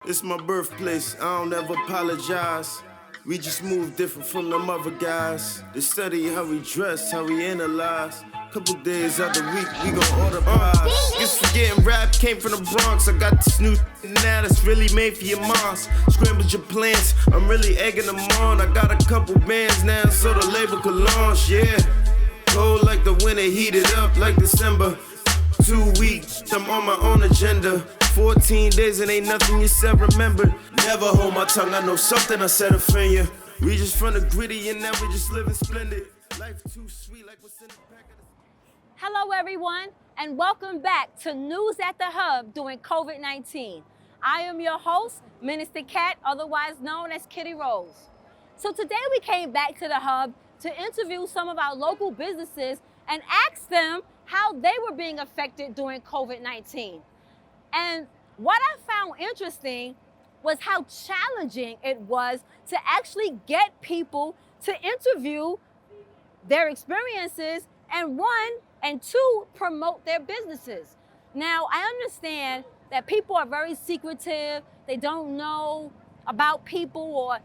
It's my birthplace, I don't ever apologize. We just move different from them other guys. They study how we dress, how we analyze. Couple days out the week, we gon' order pies. Just forgetting rap came from the Bronx. I got this new now that's really made for your moms. Scrambled your plans, I'm really egging them on. I got a couple bands now, so the label could launch, yeah. Cold like the winter, heated up like December. 2 weeks, I'm on my own agenda. 14 days and ain't nothing you said, remember. Never hold my tongue, I know something I said offend you. We just from the gritty and now we just living splendid. Life too sweet like what's in the pack of the... Hello everyone, and welcome back to News at the Hub during COVID-19. I am your host, Minister Kat, otherwise known as Kitty Rose. So today we came back to the Hub to interview some of our local businesses and ask them how they were being affected during COVID-19. And what I found interesting was how challenging it was to actually get people to interview their experiences and one, and two, promote their businesses. Now, I understand that people are very secretive. They don't know about people or,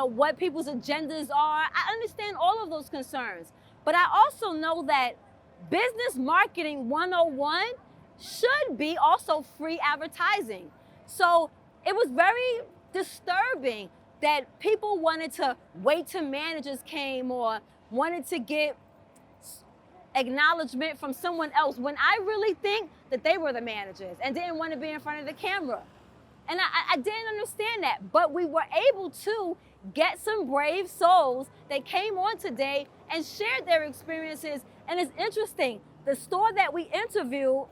what people's agendas are. I understand all of those concerns. But I also know that Business Marketing 101 should be also free advertising. So it was very disturbing that people wanted to wait till managers came or wanted to get acknowledgement from someone else when I really think that they were the managers and didn't want to be in front of the camera. And I didn't understand that, but we were able to get some brave souls that came on today and shared their experiences. And it's interesting, the store that we interviewed,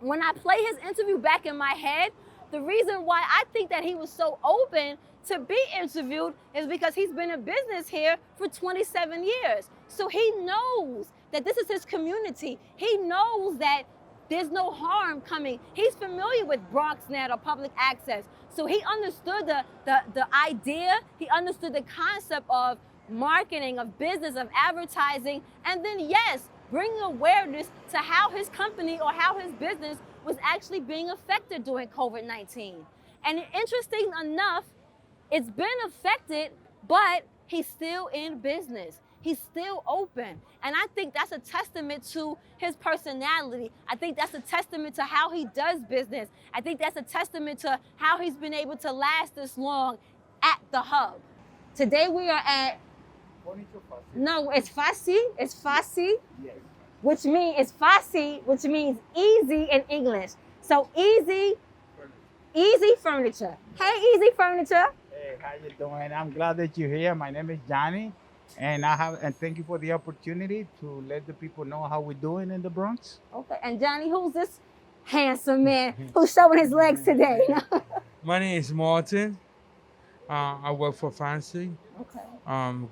when I play his interview back in my head, the reason why I think that he was so open to be interviewed is because he's been in business here for 27 years. So he knows that this is his community. He knows that there's no harm coming. He's familiar with BronxNet or public access. So he understood the idea, he understood the concept of marketing, of business, of advertising, and then yes, bringing awareness to how his company or how his business was actually being affected during COVID-19. And interesting enough, it's been affected, but he's still in business. He's still open. And I think that's a testament to his personality. I think that's a testament to how he does business. I think that's a testament to how he's been able to last this long at the Hub. Today we are at... No, it's Fassi. It's Fassi. Yes. Which means it's Fassi, which means easy in English. So easy furniture. Hey, Easy Furniture. Hey, how you doing? I'm glad that you're here. My name is Johnny, and thank you for the opportunity to let the people know how we're doing in the Bronx. Okay, and Johnny, who's this handsome man who's showing his legs today? My name is Martin. I work for Fancy. Okay.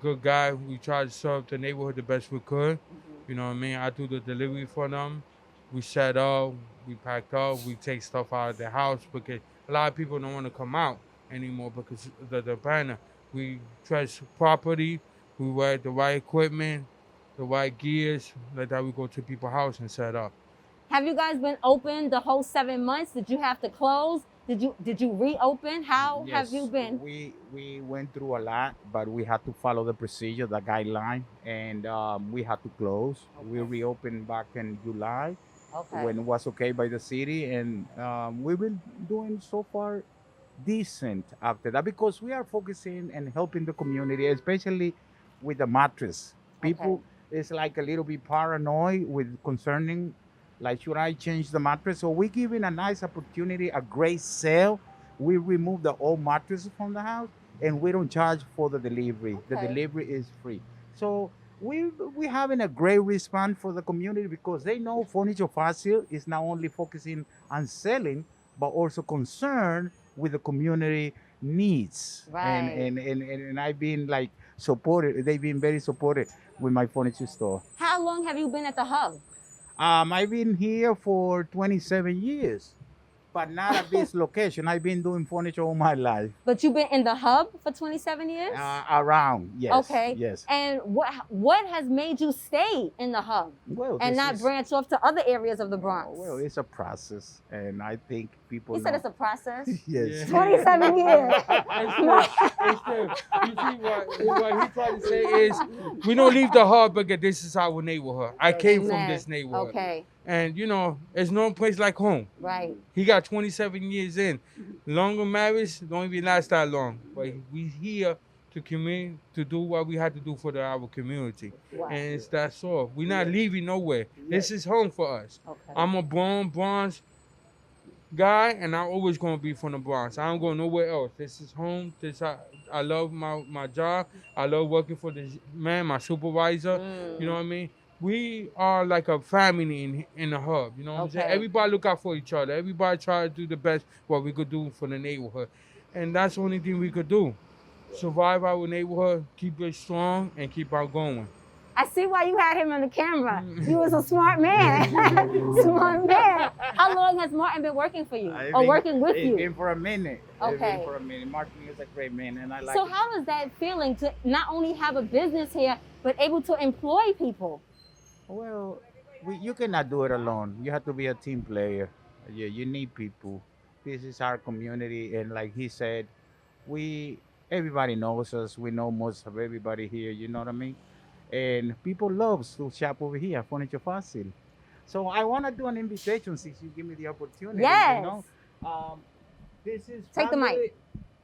Good guy. We try to serve the neighborhood the best we could. You know what I mean? I do the delivery for them. We set up, we pack up, we take stuff out of the house because a lot of people don't want to come out anymore because of the banner. We dress properly, we wear the right equipment, the right gears, like that we go to people's house and set up. Have you guys been open the whole 7 months? Did you have to close? Did you reopen? How Yes, have you been? We went through a lot, but we had to follow the procedure, the guideline, and we had to close. Okay. We reopened back in July Okay. when it was okay by the city, and we've been doing so far decent after that because we are focusing and helping the community, especially with the mattress. People is like a little bit paranoid with concerning, like, should I change the mattress? So we're giving a nice opportunity, a great sale. We remove the old mattress from the house, and we don't charge for the delivery. The Okay. delivery is free. So we're having a great response for the community because they know Furniture Fácil is not only focusing on selling, but also concerned with the community needs. Right. And I've been like supported. They've been very supportive with my furniture store. How long have you been at the Hub? I've been here for 27 years, but not at this location. I've been doing furniture all my life. But you've been in the Hub for 27 years? Around, yes. Okay. Yes. And what has made you stay in the Hub Well, and this not is- branch off to other areas of the Bronx? Well, it's a process, and I think people He said know. it's a process. Yes. 27 years. Hey, Steph, you see what he tried to say is we don't leave the hub because this is our neighborhood. I came from Amen. this neighborhood. Okay, And you know, there's no place like home. right. He got 27 years in. Longer marriage don't even last that long. But we here to to do what we had to do for our community. Wow. And it's that's all. We're not leaving nowhere. This is home for us. Okay. I'm a born Bronx guy, and I'm always gonna be from the Bronx. I don't go nowhere else. This is home. I love my job. I love working for this man, my supervisor. You know what I mean? We are like a family in the hub. You know what I'm saying? Okay. Everybody look out for each other. Everybody try to do the best what we could do for the neighborhood, and that's the only thing we could do. Survive our neighborhood, keep it strong, and keep on going. I see why you had him on the camera. You was a smart man. Smart man. How long has Martin been working for you? Or working with It's you? been for a minute. It's Okay. been for a minute. Martin is a great man, and I like So it. how is that feeling to not only have a business here, but able to employ people? Well, you cannot do it alone. You have to be a team player. You need people. This is our community, and like he said, everybody knows us. We know most of everybody here. You know what I mean? And people loves to shop over here, Furniture Fossil. So I want to do an invitation since you give me the opportunity. Yes. You know, this is Take the mic.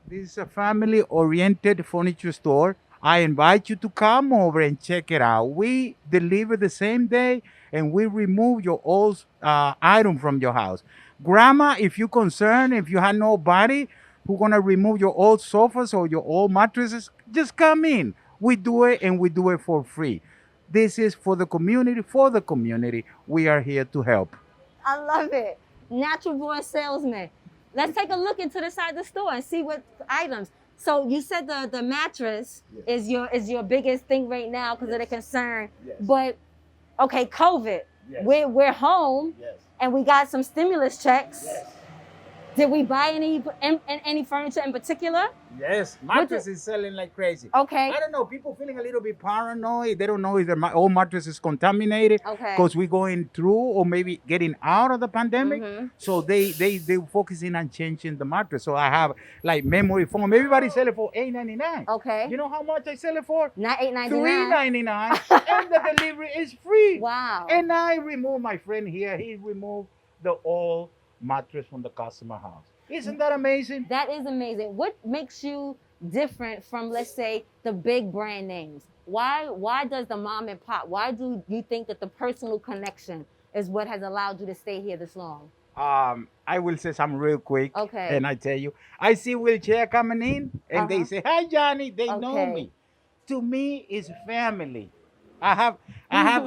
This is a family-oriented furniture store. I invite you to come over and check it out. We deliver the same day, and we remove your old item from your house. Grandma, if you're concerned, if you have nobody who's gonna remove your old sofas or your old mattresses, just come in. We do it, and we do it for free. This is for the community. For the community, we are here to help. I love it. Natural born salesman. Let's take a look into the side of the store and see what items. So you said the mattress is your biggest thing right now because of the concern. Yes. But okay, COVID. Yes. We're home Yes. and we got some stimulus checks. Did we buy any furniture in particular? Yes, mattress is selling like crazy. Okay. I don't know, people feeling a little bit paranoid. They don't know if their old mattress is contaminated Okay. because we're going through or maybe getting out of the pandemic. Mhm. So they focusing on changing the mattress. So I have like memory foam. Everybody sell it for $8.99. Okay. You know how much I sell it for? Not $8.99. $3.99, and the delivery is free. Wow. And I remove my friend here. He removed the old mattress from the customer house. Isn't that amazing? That is amazing. What makes you different from, let's say, the big brand names? Why does the mom and pop, why do you think that the personal connection is what has allowed you to stay here this long? I will say something real quick. Okay. And I tell you, I see wheelchair coming in, and they say, "Hi, Johnny." They know Okay. me. To me, it's family. I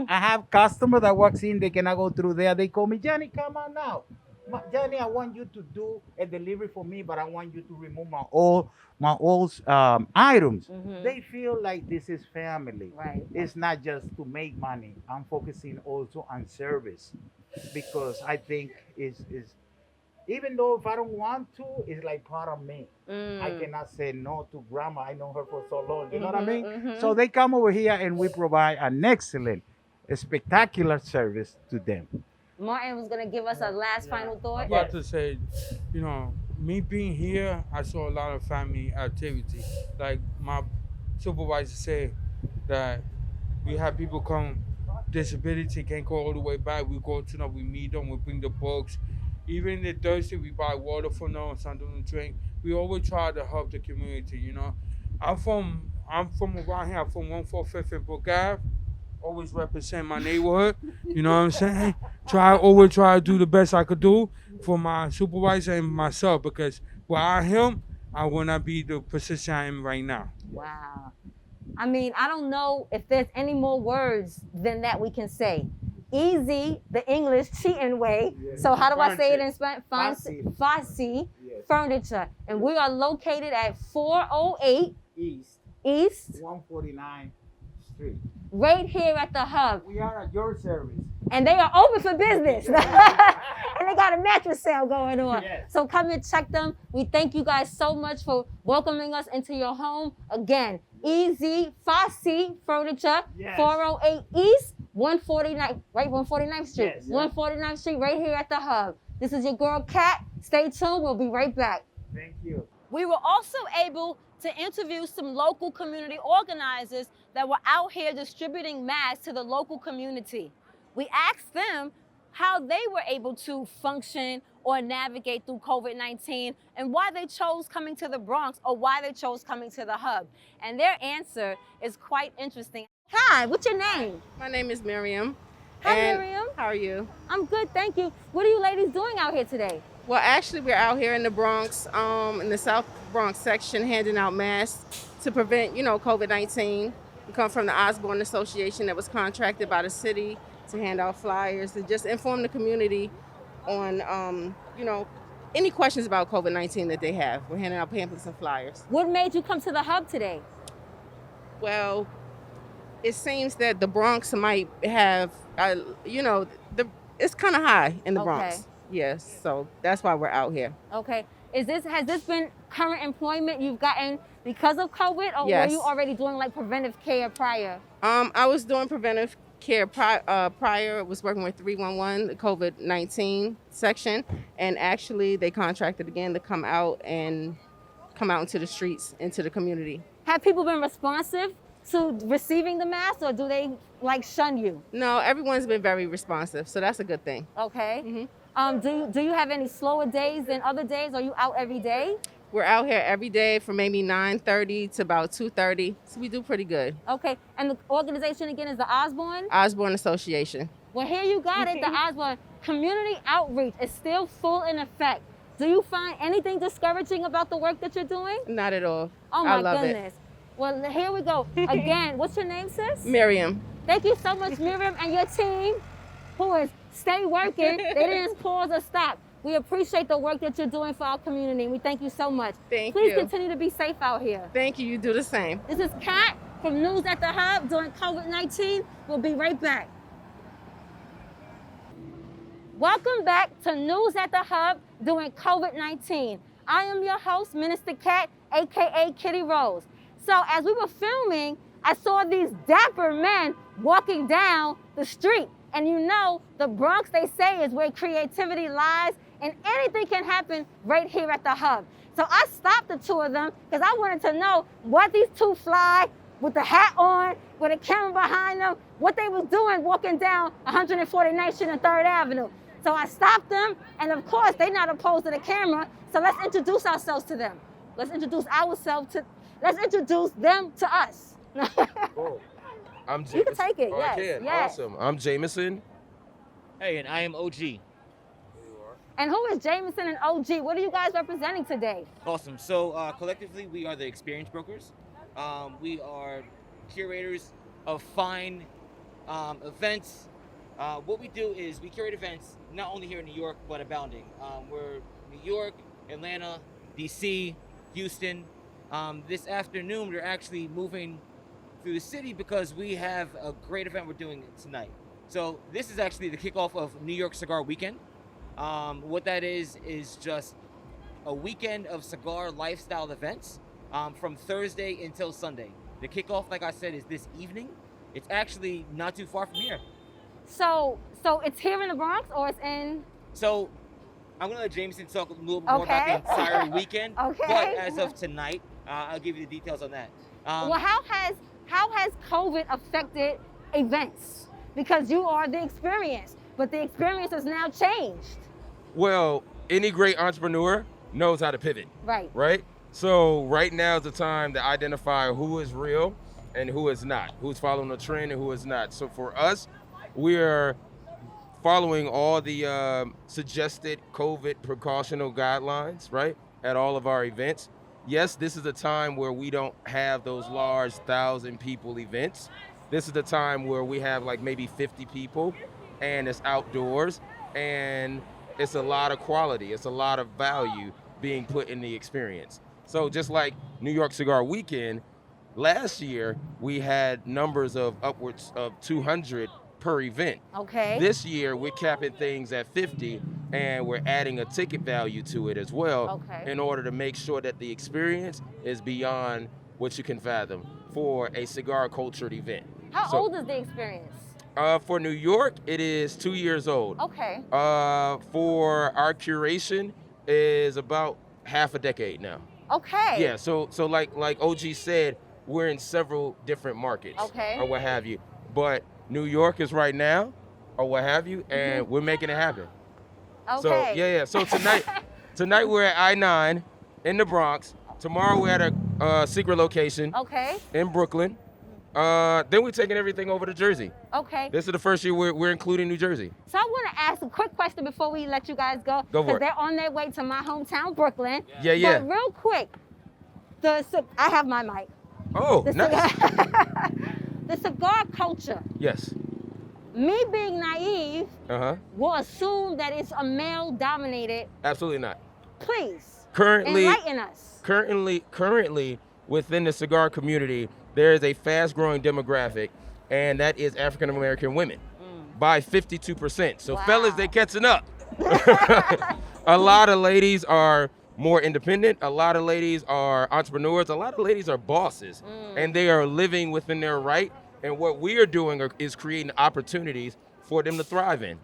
have customer that walks in. They cannot go through there. They call me, "Johnny, come on now. Johnny, I want you to do a delivery for me, but I want you to remove my old items." They feel like this is family. Right. It's not just to make money. I'm focusing also on service, because I think is even though if I don't want to, it's like part of me. I cannot say no to grandma. I know her for so long. You know what I mean? So they come over here and we provide an excellent, spectacular service to them. Martin was going to give us a last final thought. I'm about to say, you know, me being here, I saw a lot of family activity. Like my supervisor said that we have people come, disability can't go all the way back. We go to them, we meet them, we bring the books. Even if they're thirsty, we buy water for them, something to drink. We always try to help the community, you know. I'm from around here. I'm from 145th and Brook Ave. Always represent my neighborhood. You know what I'm saying? Always try to do the best I could do for my supervisor and myself, because without him, I would not be the position I am right now. Wow. I mean, I don't know if there's any more words than that we can say. Easy, the English cheating way. Yes. So how do I say it in Furniture. Spanish? Fossil. Fossil Yes. Furniture. And we are located at 408 East, 149 Street. right here at the hub. We are at your service. And they are open for business. And they got a mattress sale going on. Yes. So come and check them. We thank you guys so much for welcoming us into your home. Again, Easy Fossil Furniture, Yes. 408 East, 149, right? 149th Street. Yes. 149th Street, right here at the hub. This is your girl, Kat. Stay tuned. We'll be right back. Thank you. We were also able to interview some local community organizers that were out here distributing masks to the local community. We asked them how they were able to function or navigate through COVID-19 and why they chose coming to the Bronx or why they chose coming to the hub. And their answer is quite interesting. Hi, what's your name? My name is Miriam. Hi, And Miriam. How are you? I'm good, thank you. What are you ladies doing out here today? Well, actually, we're out here in the Bronx, in the South Bronx section, handing out masks to prevent, COVID-19. We come from the Osborne Association that was contracted by the city to hand out flyers to just inform the community on, any questions about COVID-19 that they have. We're handing out pamphlets and flyers. What made you come to the hub today? Well, it seems that the Bronx might have, it's kind of high in the Okay. Bronx. Yes, so that's why we're out here. Okay. Has this been current employment you've gotten because of COVID, or Yes. were you already doing like preventive care prior? I was doing preventive care prior. I was working with 311, the COVID-19 section, and actually they contracted again to come out into the streets, into the community. Have people been responsive to receiving the mask, or do they like shun you? No, everyone's been very responsive, so that's a good thing. Okay. Mhm. Do you have any slower days than other days? Are you out every day? We're out here every day from maybe 9:30 to about 2:30, so we do pretty good. Okay. And the organization again is the Osborne? Osborne Association. Well, here you got it, the Osborne. Community outreach is still full in effect. Do you find anything discouraging about the work that you're doing? Not at all. Oh I my love goodness. Well, here we go. Again, what's your name, sis? Miriam. Thank you so much, Miriam, and your team, who is stay working. They didn't pause or stop. We appreciate the work that you're doing for our community. We thank you so much. Thank Please you. continue to be safe out here. Thank you. You do the same. This is Kat from News at the Hub during COVID-19. We'll be right back. Welcome back to News at the Hub during COVID-19. I am your host, Minister Kat, AKA Kitty Rose. So as we were filming, I saw these dapper men walking down the street. And the Bronx, they say, is where creativity lies, and anything can happen right here at the hub. So I stopped the two of them because I wanted to know what these two fly with the hat on, with a camera behind them, what they was doing walking down 149th Street and 3rd Avenue. So I stopped them, and of course, they're not opposed to the camera, so let's introduce ourselves to them. Let's introduce them to us. Cool. I'm Jameson. You can take it, Oh, yes, I can. yes. Awesome. I'm Jameson. Hey, and I am OG. And who is Jameson and OG? What are you guys representing today? Awesome. So collectively, we are the experience brokers. We are curators of fine events. What we do is we curate events not only here in New York, but abounding. We're New York, Atlanta, DC, Houston. This afternoon, we're actually moving through the city because we have a great event we're doing tonight. So this is actually the kickoff of New York Cigar Weekend. What that is just a weekend of cigar lifestyle events from Thursday until Sunday. The kickoff, like I said, is this evening. It's actually not too far from here. So it's here in the Bronx, or it's in? So I'm gonna let Jameson talk a little more about the entire weekend. Okay. But as of tonight, I'll give you the details on that. Well, how has COVID affected events? Because you are the experience, but the experience has now changed. Well, any great entrepreneur knows how to pivot, Right. right? So right now is the time to identify who is real and who is not, who's following the trend and who is not. So for us, we are following all the suggested COVID precautional guidelines, right, at all of our events. Yes, this is a time where we don't have those large 1,000 people events. This is the time where we have like maybe 50 people and it's outdoors and it's a lot of quality. It's a lot of value being put in the experience. So just like New York Cigar Weekend, last year we had numbers of upwards of 200 per event. Okay. This year we're capping things at 50 and we're adding a ticket value to it as well in order to make sure that the experience is beyond what you can fathom for a cigar cultured event. How old is the experience? For New York, it is 2 years old. Okay. For our curation is about half a decade now. Okay. Yeah, so like OG said, we're in several different markets Okay. or what have you. But New York is right now or what have you, and we're making it happen. Okay. So yeah. So tonight we're at I-9 in the Bronx. Tomorrow we're at a secret location Okay. in Brooklyn. Then we're taking everything over to Jersey. Okay. This is the first year we're including New Jersey. So I want to ask a quick question before we let you guys go. Go for Because it. they're on their way to my hometown, Brooklyn. Yeah. But real quick, I have my mic. Oh, nice. The cigar culture. Yes. Me being naive will assume that it's a male-dominated. Absolutely not. Please. Currently, enlighten us. Currently, within the cigar community, there is a fast-growing demographic, and that is African American women by 52%. So, fellas, they catching up. A lot of ladies are more independent. A lot of ladies are entrepreneurs. A lot of ladies are bosses, and they are living within their right. And what we are doing is creating opportunities for them to thrive in.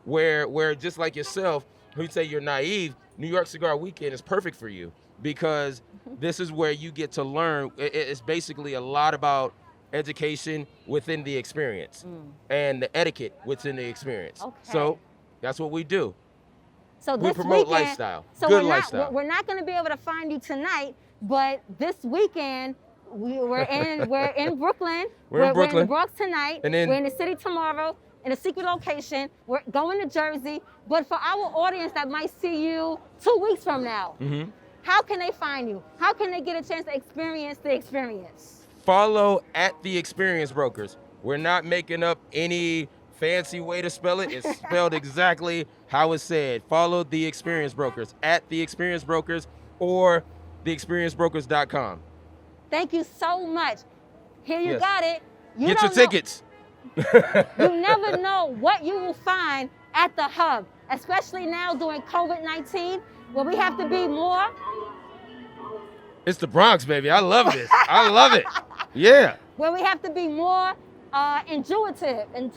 Where just like yourself, who say you're naive, New York Cigar Weekend is perfect for you because this is where you get to learn. It's basically a lot about education within the experience and the etiquette within the experience. Okay. So that's what we do. So We this promote weekend, lifestyle. So Good we're lifestyle. We're not going to be able to find you tonight, but this weekend we're in Brooklyn. We're in in the Bronx tonight. And then we're in the city tomorrow in a secret location. We're going to Jersey. But for our audience that might see you 2 weeks from now, how can they find you? How can they get a chance to experience the experience? follow at the Experience Brokers. We're not making up any fancy way to spell it. It's spelled exactly how it's said. Follow the Experience Brokers at the Experience Brokers or theexperiencebrokers.com. Thank you so much. Here you Yes. got it. You Get your don't know- tickets. You never know what you will find at the hub, especially now during COVID-19, where we have to be more. It's the Bronx, baby. I love this. I love it. Yeah. Where we have to be more intuitive, not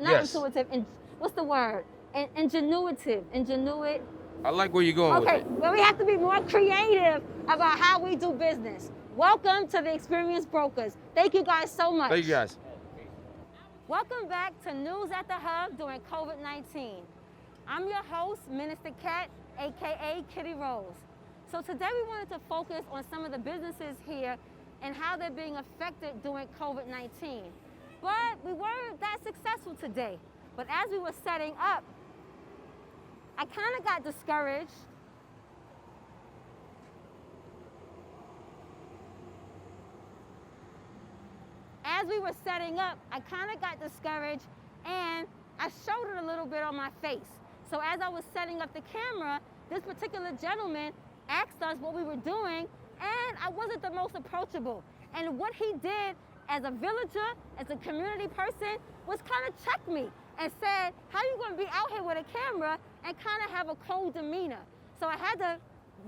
Yes. intuitive. What's the word? Ingenuitive. I like where you're going Okay, with it. where we have to be more creative about how we do business. Welcome to the Experience Brokers. Thank you guys so much. Thank you, guys. Welcome back to News at the Hub during COVID-19. I'm your host, Minister Kat, AKA Kitty Rose. So today we wanted to focus on some of the businesses here and how they're being affected during COVID-19. But we weren't that successful today. But as we were setting up, I kind of got discouraged. As we were setting up, I kind of got discouraged and I showed it a little bit on my face. So as I was setting up the camera, this particular gentleman asked us what we were doing and I wasn't the most approachable. And what he did as a villager, as a community person, was kind of check me and said, how you gonna be out here with a camera and kind of have a cold demeanor? So I had to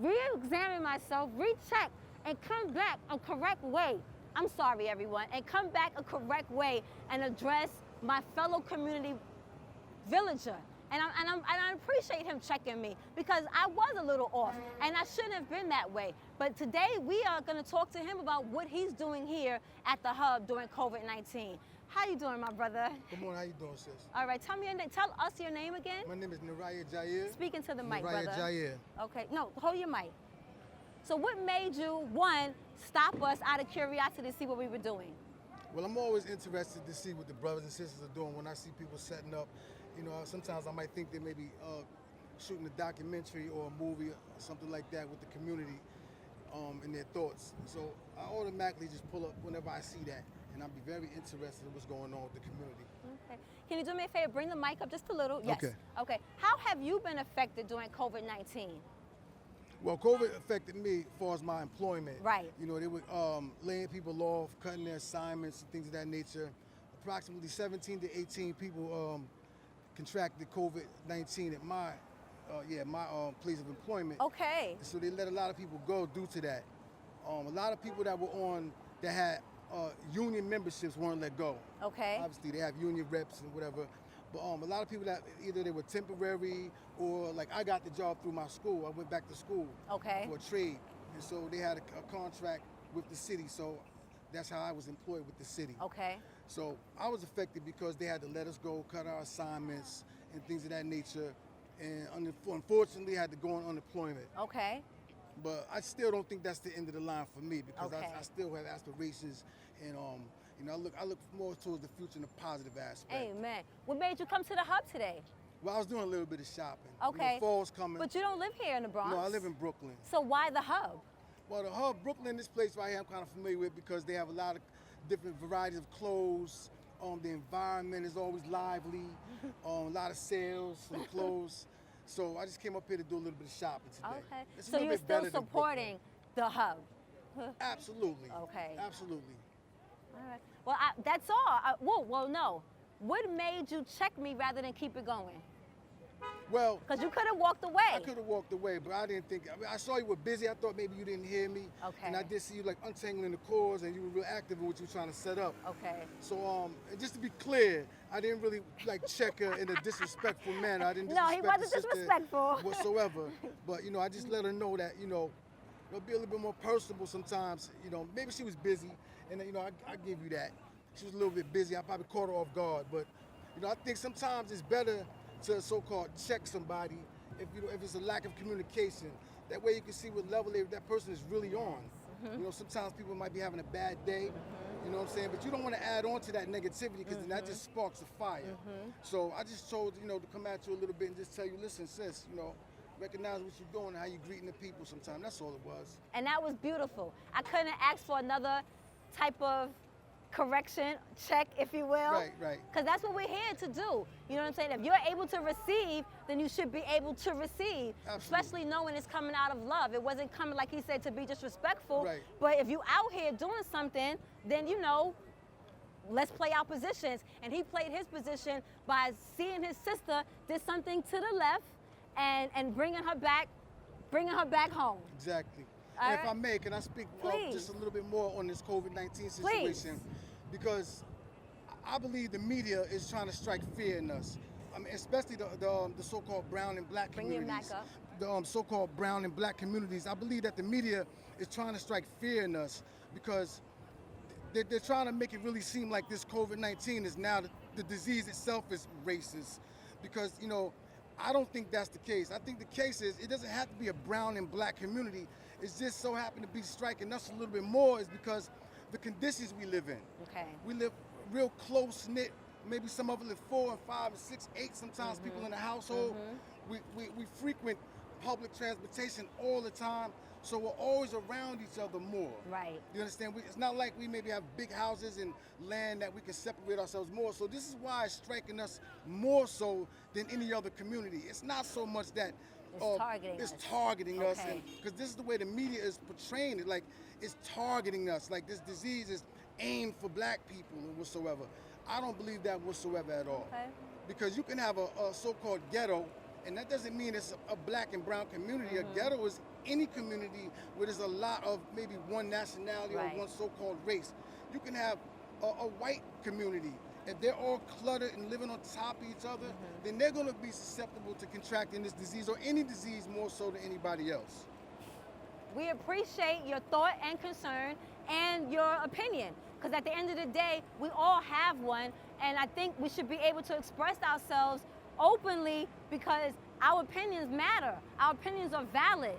re-examine myself, recheck, and come back a correct way. I'm sorry, everyone, and come back a correct way and address my fellow community villager. And I appreciate him checking me because I was a little off and I shouldn't have been that way. But today we are gonna talk to him about what he's doing here at the Hub during COVID-19. How you doing, my brother? Good morning, how you doing, sis? All right, tell us your name again. My name is Naraya Jair. Speak into the mic, Naraya brother. Jair. Okay, no, hold your mic. So what made you, one, stop us out of curiosity to see what we were doing? Well, I'm always interested to see what the brothers and sisters are doing when I see people setting up. You know, sometimes I might think they may be shooting a documentary or a movie or something like that with the community in their thoughts. So I automatically just pull up whenever I see that. And I'll be very interested in what's going on with the community. Okay. Can you do me a favor? Bring the mic up just a little. Yes. Okay. Okay. How have you been affected during COVID-19? Well, COVID affected me as far as my employment. Right. You know, they were laying people off, cutting their assignments and things of that nature. Approximately 17 to 18 people contracted COVID-19 at my place of employment. Okay. So they let a lot of people go due to that. A lot of people that were on, that had union memberships weren't let go. Okay. Obviously, they have union reps and whatever. But a lot of people that either they were temporary or like I got the job through my school. I went back to school Okay. for a trade. And so they had a contract with the city. So that's how I was employed with the city. Okay. So I was affected because they had to let us go, cut our assignments and things of that nature. And unfortunately, I had to go on unemployment. Okay. But I still don't think that's the end of the line for me because Okay. I still have aspirations and I look more towards the future in a positive aspect. Amen. What made you come to the hub today? Well, I was doing a little bit of shopping. Okay. Fall's coming. But you don't live here in the Bronx. No, I live in Brooklyn. So why the hub? Well, the hub, Brooklyn, this place right here, I'm kind of familiar with because they have a lot of different varieties of clothes. The environment is always lively. A lot of sales, some clothes. So I just came up here to do a little bit of shopping today. Okay. It's a So little you're bit still better than supporting the hub? Brooklyn. Absolutely. Okay. Absolutely. All right. Well, that's all. Well, no. What made you check me rather than keep it going? Well, Because you could have walked away. I could have walked away, but I didn't think. I saw you were busy. I thought maybe you didn't hear me. Okay. And I did see you like untangling the cords, and you were real active in what you were trying to set up. Okay. So, and just to be clear, I didn't really like check her in a disrespectful manner. I didn't. No, he disrespect wasn't the sister disrespectful. whatsoever. But I just let her know that be a little bit more personable sometimes. Maybe she was busy, and I give you that. She was a little bit busy. I probably caught her off guard, but I think sometimes it's better to so-called check somebody if it's a lack of communication. That way you can see what level that person is really on. Sometimes people might be having a bad day, you know what I'm saying? But you don't want to add on to that negativity because then that just sparks a fire. So I just told, to come at you a little bit and just tell you, listen, sis, recognize what you're doing and how you're greeting the people sometimes. That's all it was. And that was beautiful. I couldn't ask for another type of correction, check, if you will. Right. Because that's what we're here to do. You know what I'm saying? If you're able to receive, then you should be able to receive. Absolutely. Especially knowing it's coming out of love. It wasn't coming, like he said, to be disrespectful. Right. But if you out here doing something, then let's play our positions. And he played his position by seeing his sister did something to the left and bringing her back home. Exactly. All And if right. I may, can I speak just a little bit more on this COVID-19 situation? Please. Because I believe the media is trying to strike fear in us. I mean, especially the so-called brown and black Bring your communities. mic up. The so-called brown and black communities. I believe that the media is trying to strike fear in us because they're trying to make it really seem like this COVID-19 is now the disease itself is racist. Because, I don't think that's the case. I think the case is it doesn't have to be a brown and black community. It's just so happened to be striking us a little bit more is because the conditions we live in. Okay. We live real close-knit. Maybe some of us live 4 and 5 and 6, 8 sometimes people in the household. We frequent public transportation all the time. So we're always around each other more. Right. You understand? It's not like we maybe have big houses and land that we can separate ourselves more. So this is why it's striking us more so than any other community. It's not so much that It's targeting us. us, because this is the way the media is portraying it. Like it's targeting us. Like this disease is aimed for black people or whatsoever. I don't believe that whatsoever at all. Okay. Because you can have a so-called ghetto, and that doesn't mean it's a black and brown community. A ghetto is any community where there's a lot of maybe one nationality Right. or one so-called race. You can have a white community. If they're all cluttered and living on top of each other, then they're going to be susceptible to contracting this disease or any disease more so than anybody else. We appreciate your thought and concern and your opinion. Because at the end of the day, we all have one. And I think we should be able to express ourselves openly because our opinions matter. Our opinions are valid.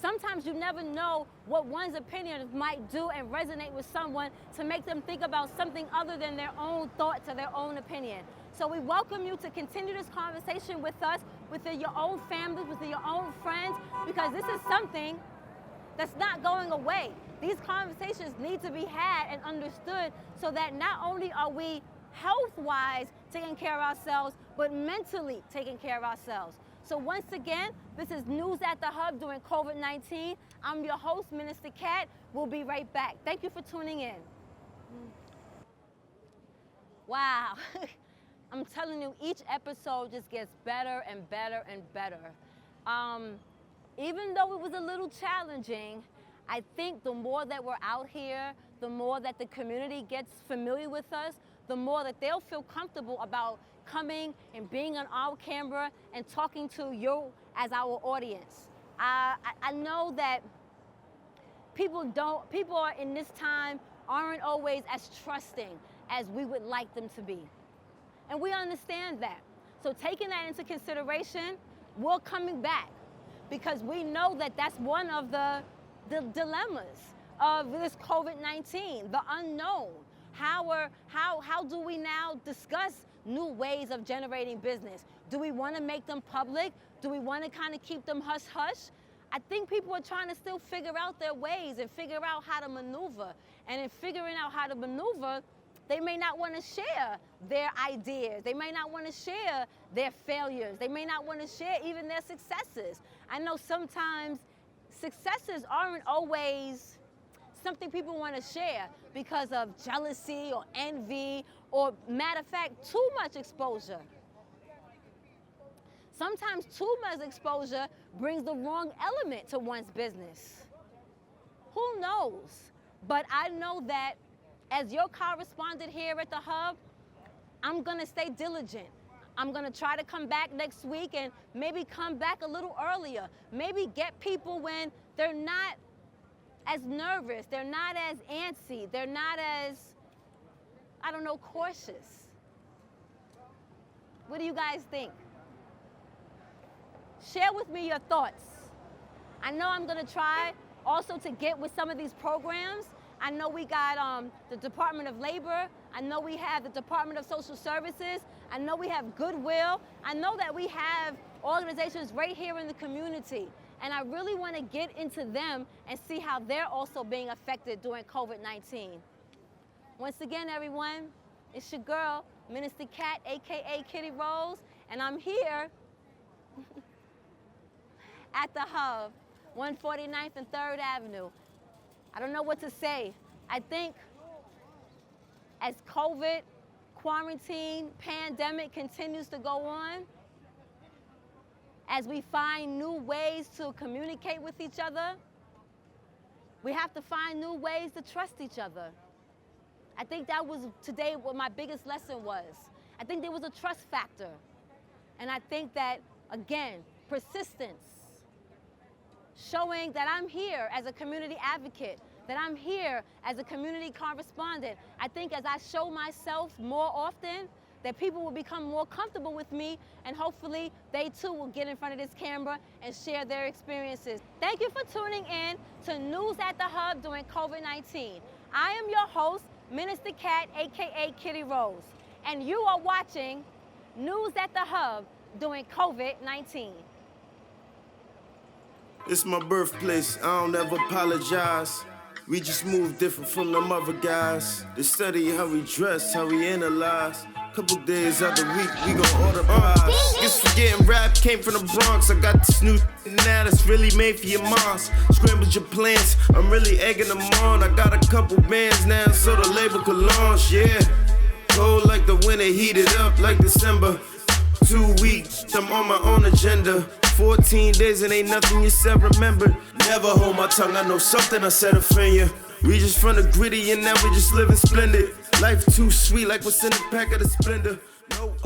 Sometimes you never know what one's opinion might do and resonate with someone to make them think about something other than their own thoughts or their own opinion. So we welcome you to continue this conversation with us, within your own families, within your own friends, because this is something that's not going away. These conversations need to be had and understood so that not only are we health-wise taking care of ourselves, but mentally taking care of ourselves. So once again, this is News at the Hub during COVID-19. I'm your host, Minister Kat. We'll be right back. Thank you for tuning in. Wow. I'm telling you, each episode just gets better and better and better. Even though it was a little challenging, I think the more that we're out here, the more that the community gets familiar with us, the more that they'll feel comfortable about coming and being on our camera and talking to you as our audience. I know that people are in this time aren't always as trusting as we would like them to be. And we understand that. So taking that into consideration, we're coming back because we know that that's one of the dilemmas of this COVID-19, the unknown. How do we now discuss new ways of generating business? Do we want to make them public? Do we want to kind of keep them hush-hush? I think people are trying to still figure out their ways and figure out how to maneuver. And in figuring out how to maneuver, they may not want to share their ideas. They may not want to share their failures. They may not want to share even their successes. I know sometimes successes aren't always something people want to share because of jealousy or envy or, matter of fact, too much exposure. Sometimes too much exposure brings the wrong element to one's business. Who knows? But I know that as your correspondent here at the Hub, I'm gonna stay diligent. I'm gonna try to come back next week and maybe come back a little earlier. Maybe get people when they're not as nervous, they're not as antsy, they're not as, I don't know, cautious. What do you guys think? Share with me your thoughts. I know I'm gonna try also to get with some of these programs. I know we got the Department of Labor. I know we have the Department of Social Services. I know we have Goodwill. I know that we have organizations right here in the community. And I really want to get into them and see how they're also being affected during COVID-19. Once again, everyone, it's your girl, Minister Cat, AKA Kitty Rose, and I'm here at the Hub, 149th and 3rd Avenue. I don't know what to say. I think as COVID, quarantine, pandemic continues to go on, as we find new ways to communicate with each other, we have to find new ways to trust each other. I think that was today what my biggest lesson was. I think there was a trust factor. And I think that, again, persistence, showing that I'm here as a community advocate, that I'm here as a community correspondent. I think as I show myself more often, that people will become more comfortable with me, and hopefully they too will get in front of this camera and share their experiences. Thank you for tuning in to News at the Hub during COVID-19. I am your host, Minister Cat, AKA Kitty Rose, and you are watching News at the Hub during COVID-19. It's my birthplace, I don't ever apologize. We just move different from them other guys. They study how we dress, how we analyze. Couple days out the week, we gon' order pies. Guess forgetting rap came from the Bronx. I got this new now that's really made for your moms. Scrambled your plans, I'm really egging them on. I got a couple bands now, so the label could launch, yeah. Cold like the winter, heated up like December. 2 weeks, I'm on my own agenda. 14 days and ain't nothing you said remember. Never hold my tongue, I know something I said offend you. We just from the gritty and now we just living splendid. Life too sweet like what's in the pack of the Splendor. No